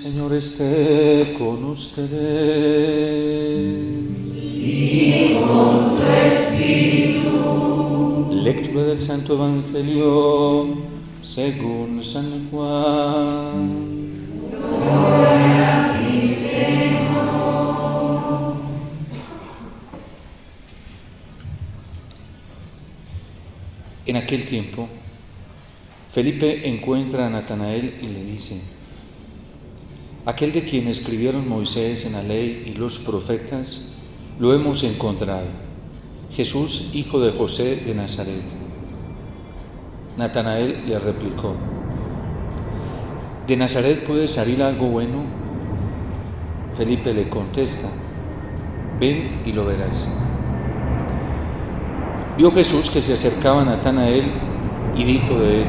Señor esté con ustedes. Y con tu espíritu. Lectura del Santo Evangelio según San Juan. Gloria a ti, Señor. En aquel tiempo, Felipe encuentra a Natanael y le dice: aquel de quien escribieron Moisés en la ley y los profetas, lo hemos encontrado, Jesús, hijo de José de Nazaret. Natanael le replicó: ¿de Nazaret puede salir algo bueno? Felipe le contesta: ven y lo verás. Vio Jesús que se acercaba a Natanael y dijo de él: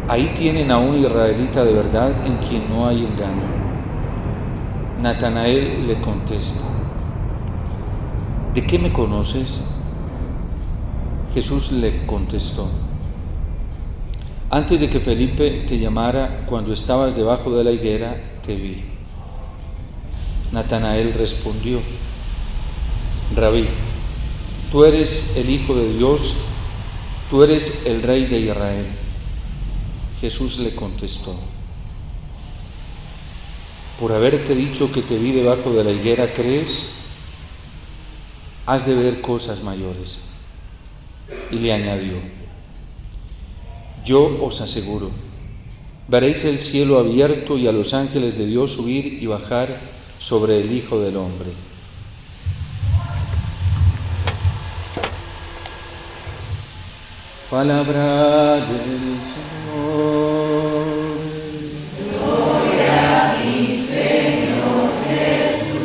ahí tienen a un israelita de verdad en quien no hay engaño. Natanael le contesta: ¿de qué me conoces? Jesús le contestó: antes de que Felipe te llamara, cuando estabas debajo de la higuera, te vi. Natanael respondió: Rabí, tú eres el Hijo de Dios, tú eres el Rey de Israel. Jesús le contestó: por haberte dicho que te vi debajo de la higuera, ¿crees? Has de ver cosas mayores. Y le añadió: yo os aseguro, veréis el cielo abierto y a los ángeles de Dios subir y bajar sobre el Hijo del Hombre. Palabra del Señor. Gloria a ti, Señor Jesús.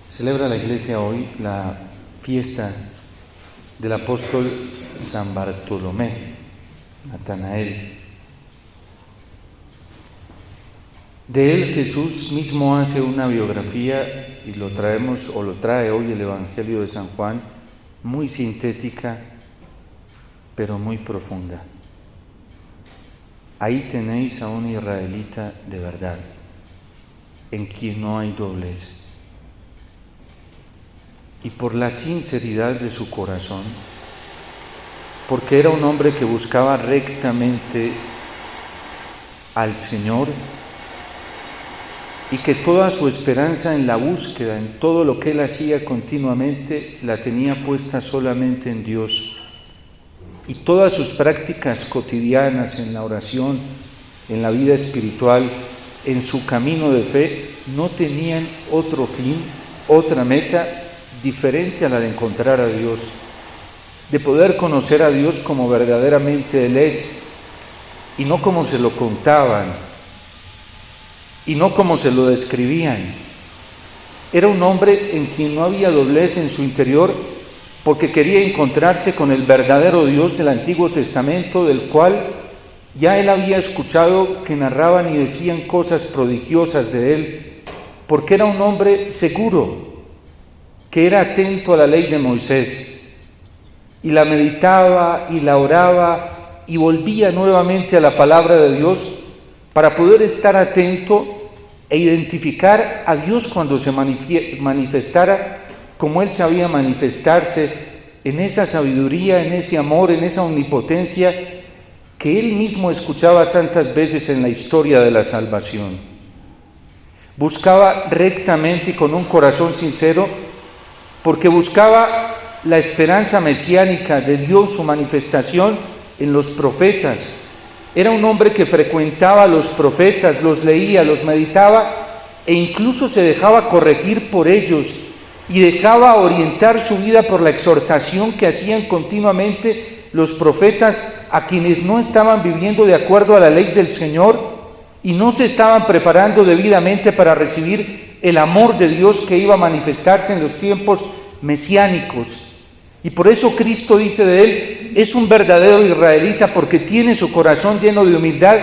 Celebra la Iglesia hoy la fiesta del apóstol San Bartolomé, Natanael. De él Jesús mismo hace una biografía y lo trae hoy el Evangelio de San Juan, muy sintética, pero muy profunda. Ahí tenéis a un israelita de verdad, en quien no hay doblez. Y por la sinceridad de su corazón, porque era un hombre que buscaba rectamente al Señor, y que toda su esperanza en la búsqueda, en todo lo que él hacía continuamente, la tenía puesta solamente en Dios. Y todas sus prácticas cotidianas en la oración, en la vida espiritual, en su camino de fe, no tenían otro fin, otra meta diferente a la de encontrar a Dios, de poder conocer a Dios como verdaderamente Él es, y no como se lo contaban, y no como se lo describían. Era un hombre en quien no había doblez en su interior, porque quería encontrarse con el verdadero Dios del Antiguo Testamento, del cual ya él había escuchado que narraban y decían cosas prodigiosas de él, porque era un hombre seguro, que era atento a la ley de Moisés, y la meditaba y la oraba y volvía nuevamente a la palabra de Dios para poder estar atento e identificar a Dios cuando se manifestara como Él sabía manifestarse, en esa sabiduría, en ese amor, en esa omnipotencia que Él mismo escuchaba tantas veces en la historia de la salvación. Buscaba rectamente y con un corazón sincero, porque buscaba la esperanza mesiánica de Dios, su manifestación en los profetas. Era un hombre que frecuentaba a los profetas, los leía, los meditaba e incluso se dejaba corregir por ellos y dejaba orientar su vida por la exhortación que hacían continuamente los profetas a quienes no estaban viviendo de acuerdo a la ley del Señor y no se estaban preparando debidamente para recibir el amor de Dios que iba a manifestarse en los tiempos mesiánicos. Y por eso Cristo dice de él: es un verdadero israelita porque tiene su corazón lleno de humildad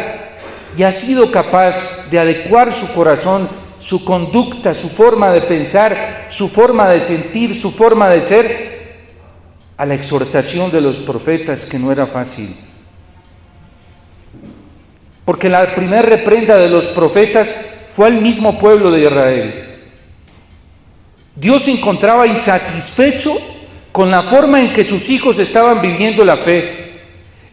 y ha sido capaz de adecuar su corazón su conducta, su forma de pensar, su forma de sentir, su forma de ser, a la exhortación de los profetas, que no era fácil. Porque la primera reprenda de los profetas fue al mismo pueblo de Israel. Dios se encontraba insatisfecho con la forma en que sus hijos estaban viviendo la fe,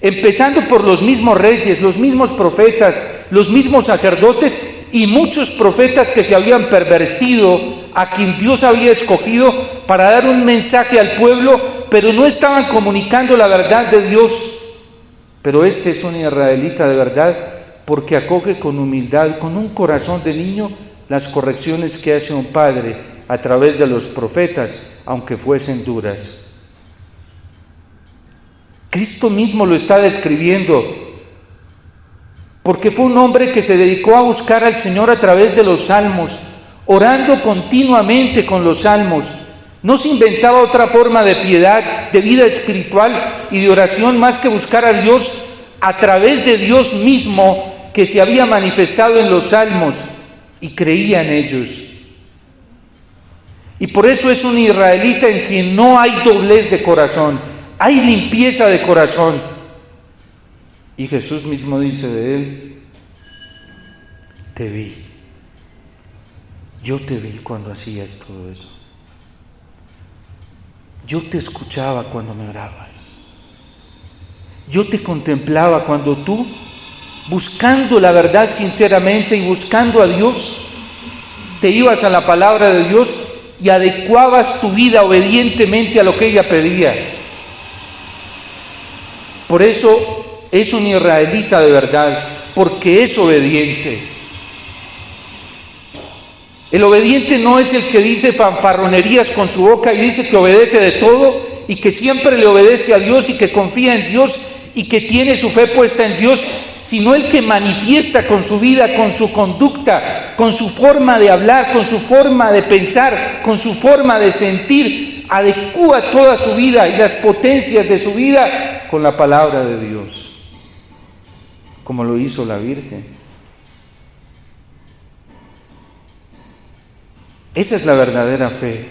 empezando por los mismos reyes, los mismos profetas, los mismos sacerdotes y muchos profetas que se habían pervertido, a quien Dios había escogido para dar un mensaje al pueblo, pero no estaban comunicando la verdad de Dios. Pero este es un israelita de verdad, porque acoge con humildad, con un corazón de niño, las correcciones que hace un padre a través de los profetas, aunque fuesen duras. Cristo mismo lo está describiendo, porque fue un hombre que se dedicó a buscar al Señor a través de los salmos, orando continuamente con los salmos. No se inventaba otra forma de piedad, de vida espiritual y de oración más que buscar a Dios a través de Dios mismo, que se había manifestado en los salmos, y creía en ellos. Y por eso es un israelita en quien no hay doblez de corazón, hay limpieza de corazón. Y Jesús mismo dice de él: te vi, yo te vi cuando hacías todo eso. Yo te escuchaba cuando me orabas. Yo te contemplaba cuando tú, buscando la verdad sinceramente y buscando a Dios, te ibas a la palabra de Dios y adecuabas tu vida obedientemente a lo que ella pedía. Por eso es un israelita de verdad, porque es obediente. El obediente no es el que dice fanfarronerías con su boca y dice que obedece de todo y que siempre le obedece a Dios y que confía en Dios y que tiene su fe puesta en Dios, sino el que manifiesta con su vida, con su conducta, con su forma de hablar, con su forma de pensar, con su forma de sentir, adecúa toda su vida y las potencias de su vida con la palabra de Dios, como lo hizo la Virgen. Esa es la verdadera fe.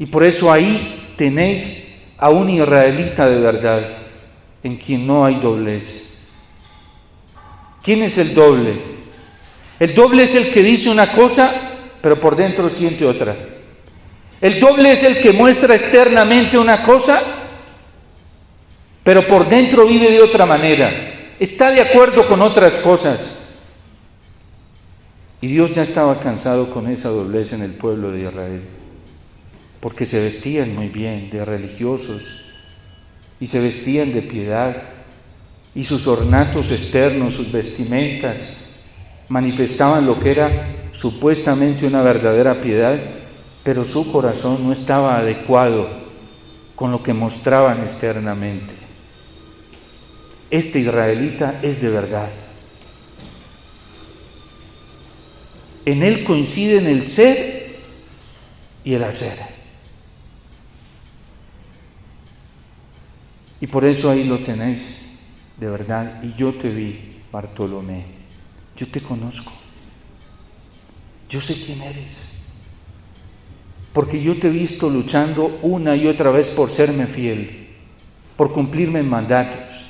Y por eso ahí tenéis a un israelita de verdad, en quien no hay doblez. ¿Quién es el doble? El doble es el que dice una cosa, pero por dentro siente otra. El doble es el que muestra externamente una cosa, pero por dentro vive de otra manera. Está de acuerdo con otras cosas. Y Dios ya estaba cansado con esa doblez en el pueblo de Israel, porque se vestían muy bien de religiosos y se vestían de piedad, y sus ornatos externos, sus vestimentas, manifestaban lo que era supuestamente una verdadera piedad, pero su corazón no estaba adecuado con lo que mostraban externamente. Este israelita es de verdad. En él coinciden el ser y el hacer. Y por eso ahí lo tenéis, de verdad. Y yo te vi, Bartolomé. Yo te conozco. Yo sé quién eres. Porque yo te he visto luchando una y otra vez por serme fiel, por cumplirme en mandatos.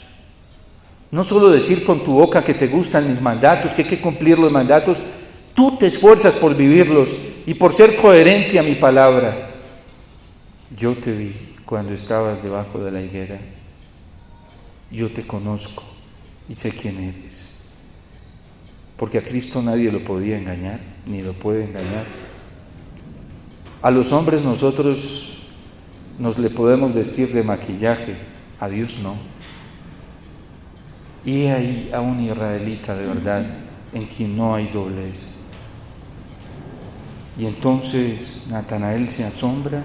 No solo decir con tu boca que te gustan mis mandatos, que hay que cumplir los mandatos. Tú te esfuerzas por vivirlos y por ser coherente a mi palabra. Yo te vi cuando estabas debajo de la higuera. Yo te conozco y sé quién eres. Porque a Cristo nadie lo podía engañar, ni lo puede engañar. A los hombres nosotros nos le podemos vestir de maquillaje, a Dios no. Y he ahí a un israelita de verdad, en quien no hay doblez. Y entonces Natanael se asombra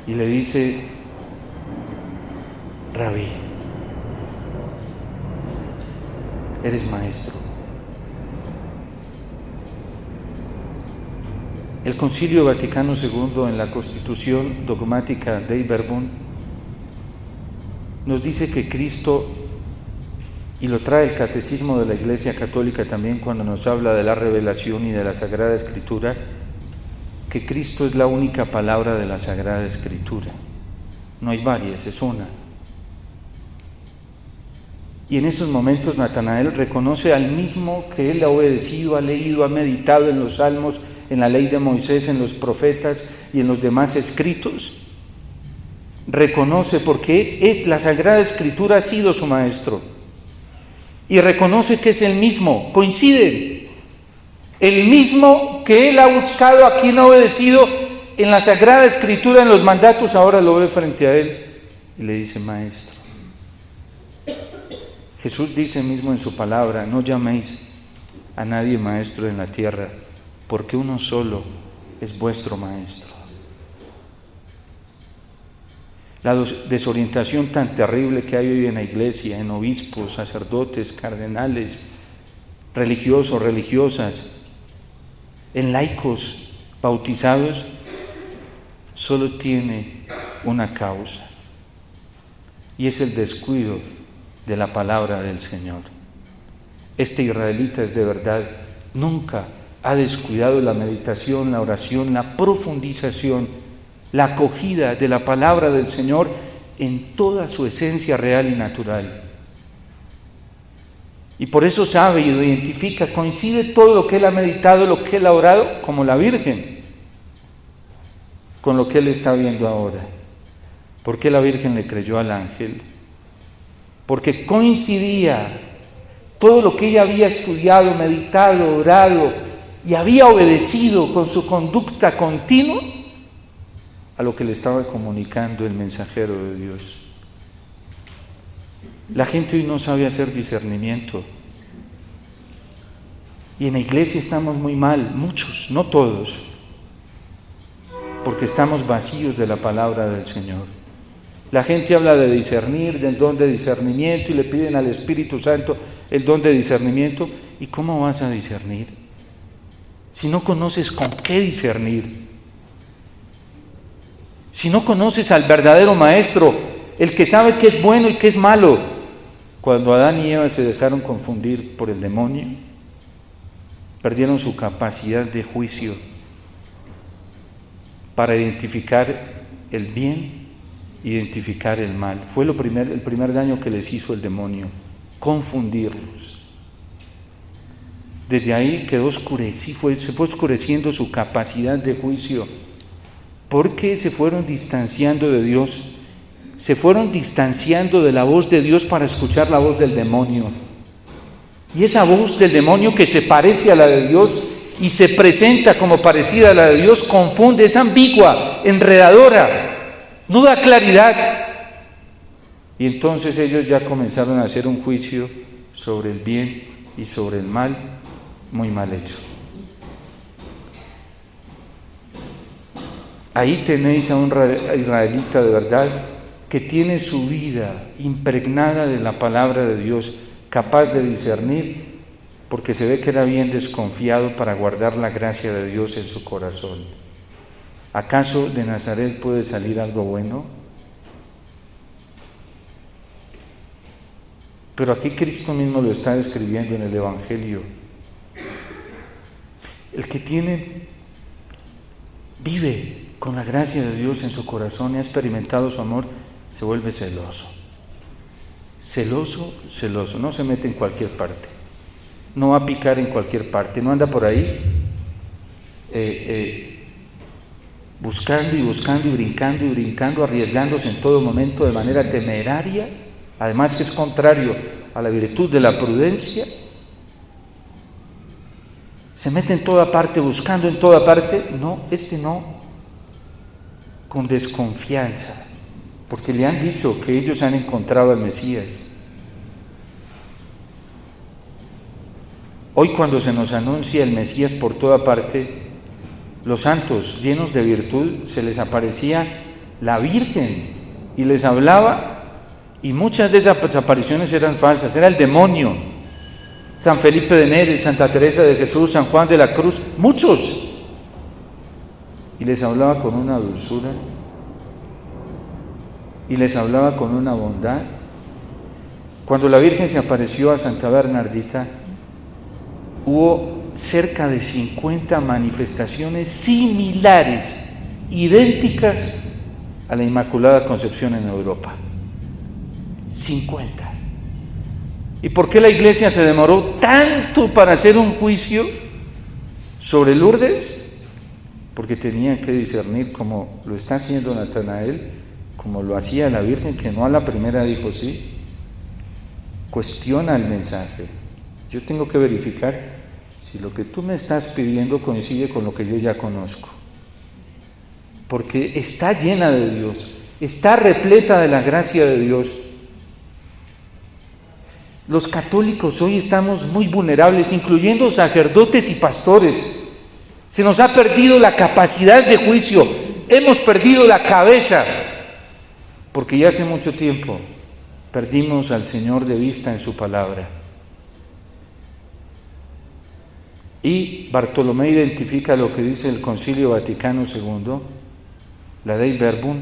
y le dice: Rabí, eres maestro. El Concilio Vaticano II, en la Constitución Dogmática Dei Verbum, nos dice que Cristo Y lo trae el Catecismo de la Iglesia Católica también cuando nos habla de la revelación y de la Sagrada Escritura, que Cristo es la única palabra de la Sagrada Escritura. No hay varias, es una. Y en esos momentos Natanael reconoce al mismo que él ha obedecido, ha leído, ha meditado en los salmos, en la ley de Moisés, en los profetas y en los demás escritos. Reconoce porque es la Sagrada Escritura, ha sido su maestro. Y reconoce que es el mismo, coinciden. El mismo que él ha buscado, a quien ha obedecido en la Sagrada Escritura, en los mandatos, ahora lo ve frente a él y le dice: Maestro. Jesús dice mismo en su palabra: no llaméis a nadie maestro en la tierra, porque uno solo es vuestro maestro. La desorientación tan terrible que hay hoy en la iglesia, en obispos, sacerdotes, cardenales, religiosos, religiosas, en laicos bautizados, solo tiene una causa, y es el descuido de la palabra del Señor. Este israelita es de verdad, nunca ha descuidado la meditación, la oración, la profundización, la acogida de la palabra del Señor en toda su esencia real y natural. Y por eso sabe y lo identifica, coincide todo lo que él ha meditado, lo que él ha orado, como la Virgen, con lo que él está viendo ahora. ¿Por qué la Virgen le creyó al ángel? Porque coincidía todo lo que ella había estudiado, meditado, orado y había obedecido con su conducta continua a lo que le estaba comunicando el mensajero de Dios. La gente hoy no sabe hacer discernimiento. Y en la iglesia estamos muy mal, muchos, no todos, porque estamos vacíos de la palabra del Señor. La gente habla de discernir, del don de discernimiento, y le piden al Espíritu Santo el don de discernimiento. ¿Y cómo vas a discernir si no conoces con qué discernir? Si no conoces al verdadero maestro, el que sabe qué es bueno y qué es malo. Cuando Adán y Eva se dejaron confundir por el demonio, perdieron su capacidad de juicio para identificar el bien, identificar el mal. Fue el primer daño que les hizo el demonio, confundirlos. Desde ahí se fue oscureciendo su capacidad de juicio, porque se fueron distanciando de Dios, se fueron distanciando de la voz de Dios para escuchar la voz del demonio. Y esa voz del demonio, que se parece a la de Dios y se presenta como parecida a la de Dios, confunde, es ambigua, enredadora, no da claridad. Y entonces ellos ya comenzaron a hacer un juicio sobre el bien y sobre el mal, muy mal hecho. Ahí tenéis a un israelita de verdad que tiene su vida impregnada de la palabra de Dios, capaz de discernir, porque se ve que era bien desconfiado para guardar la gracia de Dios en su corazón. ¿Acaso de Nazaret puede salir algo bueno? Pero aquí Cristo mismo lo está describiendo en el Evangelio. El que vive con la gracia de Dios en su corazón y ha experimentado su amor, se vuelve celoso. Celoso, no se mete en cualquier parte, no va a picar en cualquier parte, no anda por ahí buscando y brincando, arriesgándose en todo momento de manera temeraria, además que es contrario a la virtud de la prudencia. Se mete en toda parte, buscando en toda parte. No, con desconfianza, porque le han dicho que ellos han encontrado al Mesías. Hoy, cuando se nos anuncia el Mesías por toda parte, los santos llenos de virtud, se les aparecía la Virgen y les hablaba, y muchas de esas apariciones eran falsas, era el demonio. San Felipe de Neri, Santa Teresa de Jesús, San Juan de la Cruz, muchos. Y les hablaba con una dulzura, y les hablaba con una bondad, Cuando la Virgen se apareció a Santa Bernardita, hubo cerca de 50 manifestaciones similares, idénticas a la Inmaculada Concepción en Europa. 50. ¿Y por qué la Iglesia se demoró tanto para hacer un juicio sobre Lourdes? Porque tenía que discernir, como lo está haciendo Natanael, como lo hacía la Virgen, que no a la primera dijo sí. Cuestiona el mensaje. Yo tengo que verificar si lo que tú me estás pidiendo coincide con lo que yo ya conozco. Porque está llena de Dios, está repleta de la gracia de Dios. Los católicos hoy estamos muy vulnerables, incluyendo sacerdotes y pastores. Se nos ha perdido la capacidad de juicio, hemos perdido la cabeza, porque ya hace mucho tiempo perdimos al Señor de vista en su palabra. Y Bartolomé identifica lo que dice el Concilio Vaticano II, la Dei Verbum,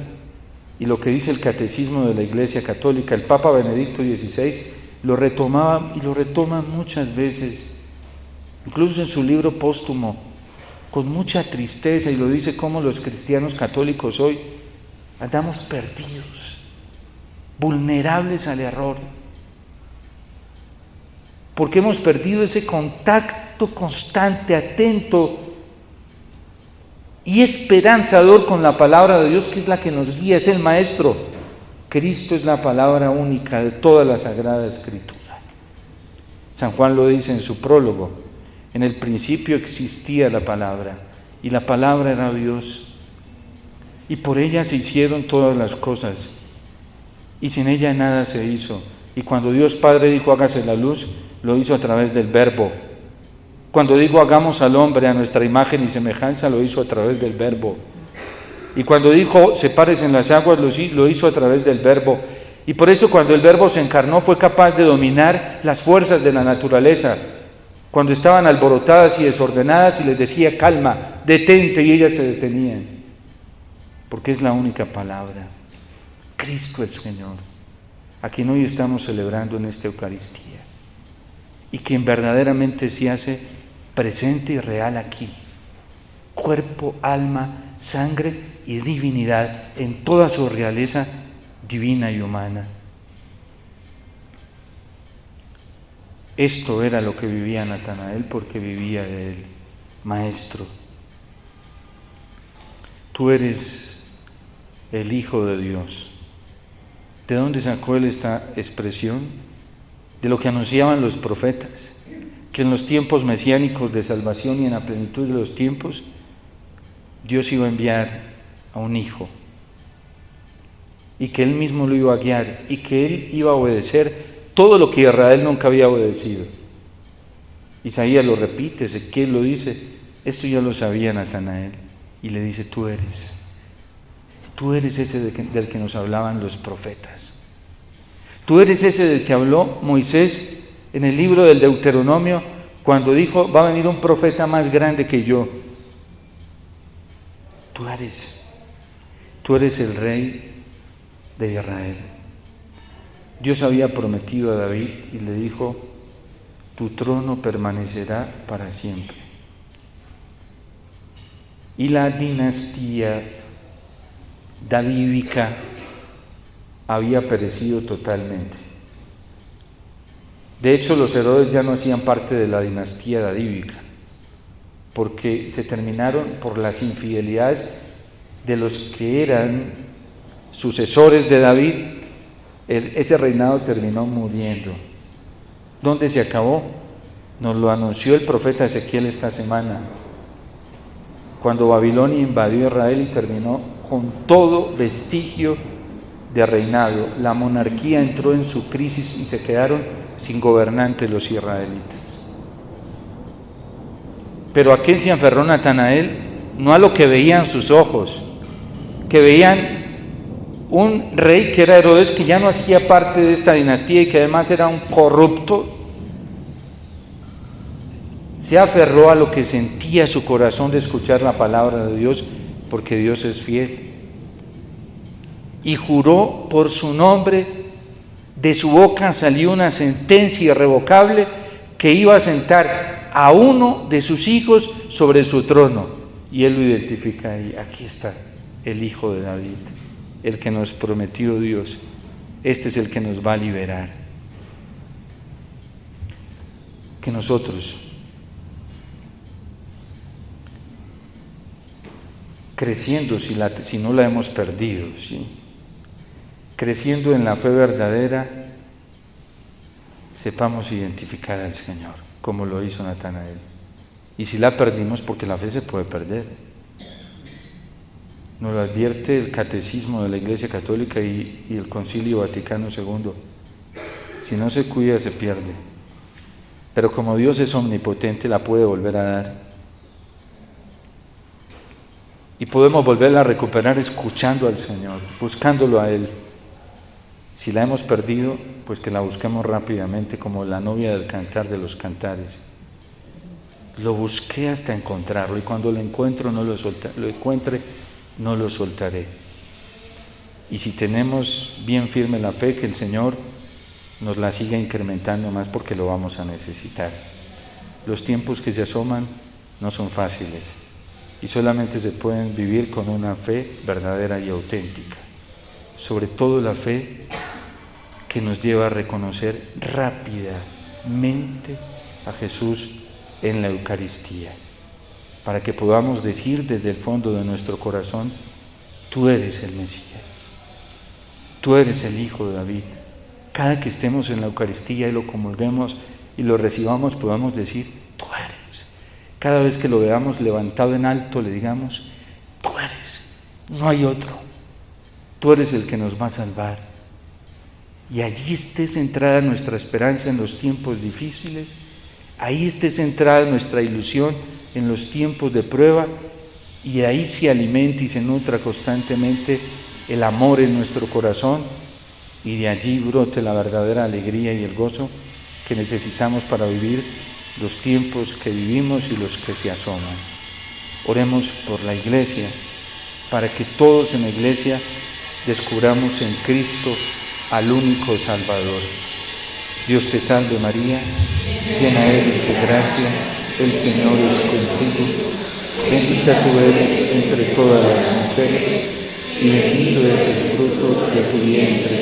y lo que dice el Catecismo de la Iglesia Católica. El Papa Benedicto XVI lo retomaba y lo retoma muchas veces, incluso en su libro póstumo, con mucha tristeza, y lo dice como los cristianos católicos hoy andamos perdidos, vulnerables al error, porque hemos perdido ese contacto constante, atento y esperanzador con la palabra de Dios, que es la que nos guía, es el Maestro. Cristo es la palabra única de toda la Sagrada Escritura. San Juan lo dice en su prólogo: en el principio existía la palabra, y la palabra era Dios, y por ella se hicieron todas las cosas, y sin ella nada se hizo. Y cuando Dios Padre dijo hágase la luz, lo hizo a través del Verbo. Cuando dijo hagamos al hombre a nuestra imagen y semejanza, lo hizo a través del Verbo. Y cuando dijo sepárese en las aguas, lo hizo a través del Verbo. Y por eso cuando el Verbo se encarnó fue capaz de dominar las fuerzas de la naturaleza. Cuando estaban alborotadas y desordenadas y les decía calma, detente, y ellas se detenían. Porque es la única palabra, Cristo el Señor, a quien hoy estamos celebrando en esta Eucaristía, y quien verdaderamente se hace presente y real aquí, cuerpo, alma, sangre y divinidad en toda su realeza divina y humana. Esto era lo que vivía Natanael, porque vivía de él. Maestro, tú eres el Hijo de Dios. ¿De dónde sacó él esta expresión? De lo que anunciaban los profetas, que en los tiempos mesiánicos de salvación y en la plenitud de los tiempos, Dios iba a enviar a un hijo, y que él mismo lo iba a guiar, y que él iba a obedecer todo lo que Israel nunca había obedecido. Isaías lo repite, Ezequiel lo dice, esto ya lo sabía Natanael, y le dice: tú eres ese del que nos hablaban los profetas, tú eres ese del que habló Moisés en el libro del Deuteronomio, cuando dijo: va a venir un profeta más grande que yo. Tú eres el rey de Israel. Dios había prometido a David y le dijo: tu trono permanecerá para siempre. Y la dinastía davídica había perecido totalmente. De hecho, los Herodes ya no hacían parte de la dinastía davídica, porque se terminaron por las infidelidades de los que eran sucesores de David. Ese reinado terminó muriendo. ¿Dónde se acabó? Nos lo anunció el profeta Ezequiel esta semana, cuando Babilonia invadió Israel y terminó con todo vestigio de reinado. La monarquía entró en su crisis y se quedaron sin gobernante los israelitas. Pero ¿a qué se aferró Natanael? No a lo que veían sus ojos, que veían un rey que era Herodes, que ya no hacía parte de esta dinastía y que además era un corrupto. Se aferró a lo que sentía su corazón de escuchar la palabra de Dios, porque Dios es fiel. Y juró por su nombre De su boca salió una sentencia irrevocable que iba a sentar a uno de sus hijos sobre su trono. Y él lo identifica ahí. Aquí está el Hijo de David, el que nos prometió Dios. Este es el que nos va a liberar. Que nosotros, creciendo si no la hemos perdido, ¿sí? Creciendo en la fe verdadera, sepamos identificar al Señor, como lo hizo Natanael. Y si la perdimos, porque la fe se puede perder. Nos lo advierte el Catecismo de la Iglesia Católica y el Concilio Vaticano II. Si no se cuida, se pierde. Pero como Dios es omnipotente, la puede volver a dar. Y podemos volverla a recuperar escuchando al Señor, buscándolo a Él. Si la hemos perdido, pues que la busquemos rápidamente, como la novia del Cantar de los Cantares. Lo busqué hasta encontrarlo, y cuando lo encuentro no lo soltaré. Y si tenemos bien firme la fe, que el Señor nos la siga incrementando más, porque lo vamos a necesitar. Los tiempos que se asoman no son fáciles, y solamente se pueden vivir con una fe verdadera y auténtica. Sobre todo la fe que nos lleva a reconocer rápidamente a Jesús en la Eucaristía, para que podamos decir desde el fondo de nuestro corazón: tú eres el Mesías, tú eres el Hijo de David. Cada que estemos en la Eucaristía y lo comulguemos y lo recibamos, podamos decir: tú eres. Cada vez que lo veamos levantado en alto, le digamos: tú eres, no hay otro, tú eres el que nos va a salvar. Y allí esté centrada nuestra esperanza en los tiempos difíciles, ahí esté centrada nuestra ilusión en los tiempos de prueba, y ahí se alimente y se nutra constantemente el amor en nuestro corazón, y de allí brote la verdadera alegría y el gozo que necesitamos para vivir los tiempos que vivimos y los que se asoman. Oremos por la Iglesia, para que todos en la Iglesia descubramos en Cristo al único Salvador. Dios te salve María, llena eres de gracia, el Señor es contigo, bendita tú eres entre todas las mujeres, y bendito es el fruto de tu vientre